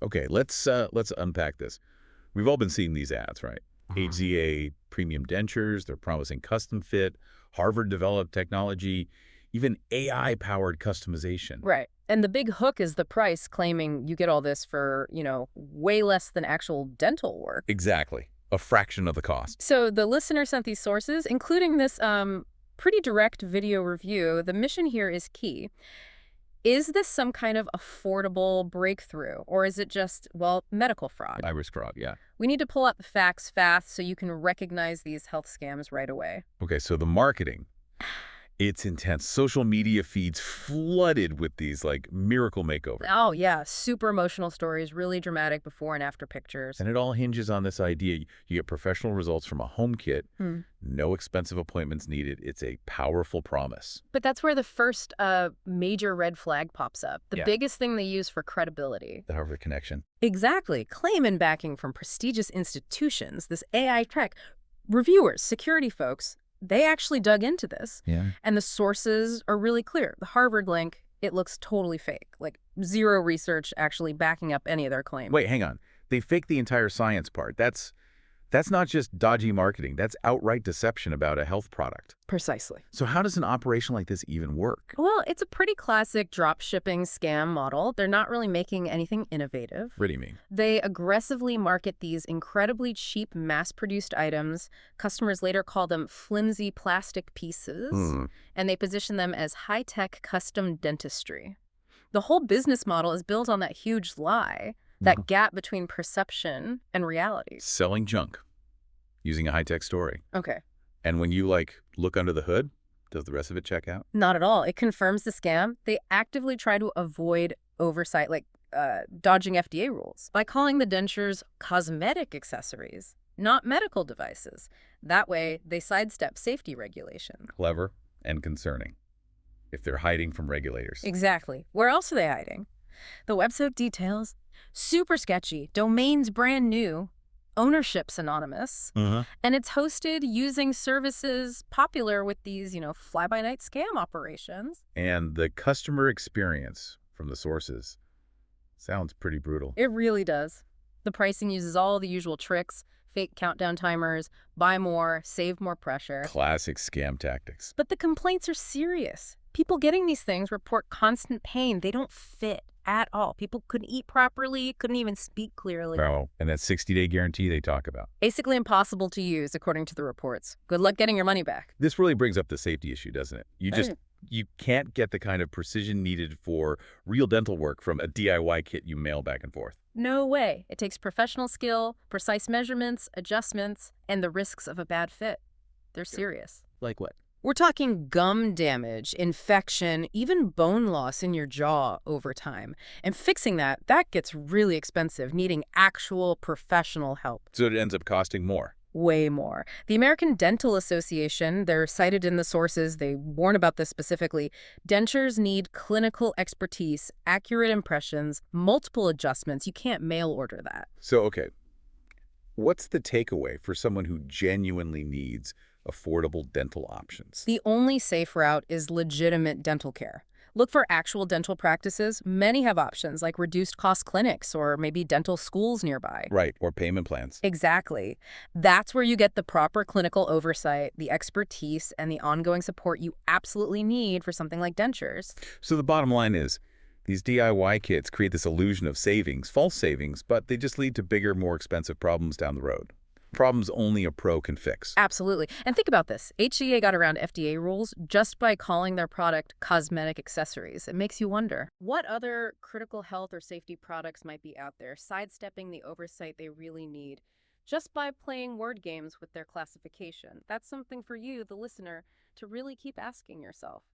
Okay, let's unpack this. We've all been seeing these ads, right? HZA premium dentures, they're promising custom fit, Harvard-developed technology, even AI-powered customization. Right. And the big hook is the price, claiming you get all this for, way less than actual dental work. Exactly. A fraction of the cost. So the listener sent these sources, including this pretty direct video review. The mission here is key. Is this some kind of affordable breakthrough, or is it just, well, medical fraud? Iris fraud, yeah. We need to pull out the facts fast so you can recognize these health scams right away. Okay, so the marketing, it's intense. Social media feeds flooded with these, like, miracle makeovers. Oh, yeah, super emotional stories, really dramatic before and after pictures. And it all hinges on this idea. You get professional results from a home kit, no expensive appointments needed. It's a powerful promise. But that's where the first major red flag pops up. The Yeah. biggest thing they use for credibility. The Harvard connection. Exactly. Claim and backing from prestigious institutions, this AI tech. Reviewers, security folks, they actually dug into this. Yeah. And the sources are really clear. The Harvard link, it looks totally fake. Like zero research actually backing up any of their claims. Wait, hang on. They faked the entire science part. That's not just dodgy marketing. That's outright deception about a health product. Precisely. So how does an operation like this even work? Well, it's a pretty classic drop shipping scam model. They're not really making anything innovative. What do you mean? They aggressively market these incredibly cheap mass-produced items. Customers later call them flimsy plastic pieces, and they position them as high-tech custom dentistry. The whole business model is built on that huge lie, that gap between perception and reality. Selling junk using a high-tech story. Okay. And when you, look under the hood, does the rest of it check out? Not at all. It confirms the scam. They actively try to avoid oversight, like dodging FDA rules, by calling the dentures cosmetic accessories, not medical devices. That way, they sidestep safety regulation. Clever and concerning, if they're hiding from regulators. Exactly. Where else are they hiding? The website details, super sketchy, domains brand new, ownership's anonymous, and it's hosted using services popular with these, fly-by-night scam operations. And the customer experience from the sources sounds pretty brutal. It really does. The pricing uses all the usual tricks, fake countdown timers, buy more, save more pressure. Classic scam tactics. But the complaints are serious. People getting these things report constant pain. They don't fit at all. People couldn't eat properly, couldn't even speak clearly. Oh, and that 60-day guarantee they talk about. Basically impossible to use, according to the reports. Good luck getting your money back. This really brings up the safety issue, doesn't it? You can't get the kind of precision needed for real dental work from a DIY kit you mail back and forth. No way. It takes professional skill, precise measurements, adjustments, and the risks of a bad fit. They're serious. Like what? We're talking gum damage, infection, even bone loss in your jaw over time. And fixing that gets really expensive, needing actual professional help. So it ends up costing more. Way more. The American Dental Association, they're cited in the sources, they warn about this specifically. Dentures need clinical expertise, accurate impressions, multiple adjustments. You can't mail order that. So, okay, what's the takeaway for someone who genuinely needs affordable dental options? The only safe route is legitimate dental care. Look for actual dental practices. Many have options like reduced cost clinics or maybe dental schools nearby. Right, or payment plans. Exactly. That's where you get the proper clinical oversight, the expertise, and the ongoing support you absolutely need for something like dentures. So the bottom line is, these DIY kits create this illusion of savings, false savings, but they just lead to bigger, more expensive problems down the road. Problems only a pro can fix. Absolutely. And think about this. HZA got around FDA rules just by calling their product cosmetic accessories. It makes you wonder, what other critical health or safety products might be out there sidestepping the oversight they really need just by playing word games with their classification? That's something for you, the listener, to really keep asking yourself.